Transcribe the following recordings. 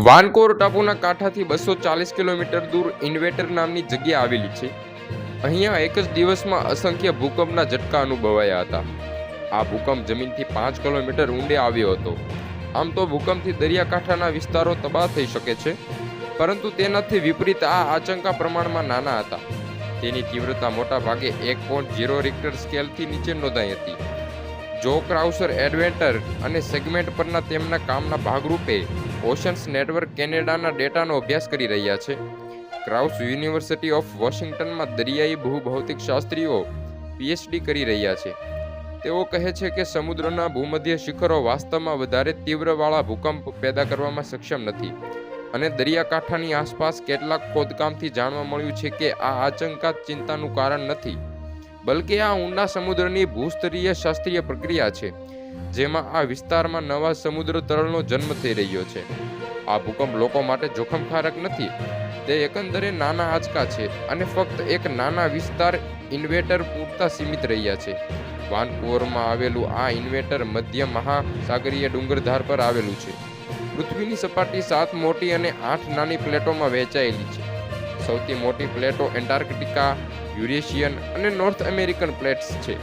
વાનકોર ટાપુના કાંઠાથી 240 kilometre દૂર inverter નામની જગ્યા આવેલી છે. અહીંયા એક જ દિવસમાં અસંખ્ય ભૂકંપના ઝટકા અનુભવાયા હતા. આ ભૂકંપ જમીનથી 5 કિલોમીટર ઊંડે આવ્યો હતો. આમ તો ભૂકંપથી દરિયાકાંઠાના વિસ્તારો તબાહ થઈ શકે છે, પરંતુ તેનાથી વિપરીત આ આંચકા પ્રમાણમાં નાના હતા. તેની તીવ્રતા મોટા ભાગે 1.0 રિક્ટર સ્કેલથી નીચે નોંધાઈ હતી. જો ક્રાઉસર એડવેન્ટર અને સેગમેન્ટ પરના તેમના કામના ભાગરૂપે ઓશન્સ નેટવર્ક કેનેડાના ડેટાનો અભ્યાસ કરી રહ્યા છે. ક્રાઉસ યુનિવર્સિટી ઓફ વોશિંગ્ટનમાં દરિયાઈ ભૂભૌતિકશાસ્ત્રીઓ પીએચડી કરી રહ્યા છે. તેઓ કહે છે કે સમુદ્રના ભૂમધ્ય શિખરો વાસ્તવમાં વધારે તીવ્રવાળા ભૂકંપ પેદા કરવામાં સક્ષમ નથી, અને દરિયાકાંઠાની આસપાસ કેટલાક ખોદકામથી જાણવા મળ્યું છે કે આ આંચકા ચિંતાનું કારણ નથી, બલકે આ ઊંડા સમુદ્રની ભૂસ્તરીય શાસ્ત્રીય પ્રક્રિયા છે, જેમાં આ વિસ્તારમાં નવા સમુદ્ર તળનો જન્મ થઈ રહ્યો છે. આ ભૂકંપ લોકો માટે જોખમકારક નથી. તે એકંદરે નાના આંચકા છે અને ફક્ત એક નાના વિસ્તાર ઇન્વેટર પૂરતા સીમિત રહ્યા છે. વાનકુવરમાં આવેલું આ ઇન્વેટર મધ્ય મહાસાગરીય ડુંગરધાર પર આવેલું છે. પૃથ્વીની સપાટી 7 મોટી અને 8 નાની પ્લેટોમાં વહેંચાયેલી છે. સૌથી મોટી પ્લેટો એન્ટાર્કટિકા, યુરેશિયન અને નોર્થ અમેરિકન પ્લેટ્સ છે.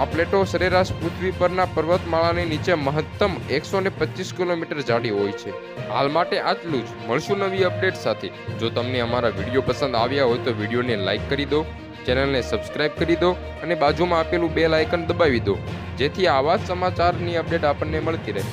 આ પ્લેટો સરેરાશ પૃથ્વી પરના પર્વતમાળાની નીચે મહત્તમ 125 કિલોમીટર જાડી હોય છે. હાલ માટે આટલું જ. મળશું નવી અપડેટ સાથે. જો તમને અમારા વિડીયો પસંદ આવ્યા હોય તો વિડીયોને લાઇક કરી દો, ચેનલને સબસ્ક્રાઇબ કરી દો અને બાજુમાં આપેલું બેલ આઇકન દબાવી દો, જેથી આવા જ સમાચારની અપડેટ આપણને મળતી રહે.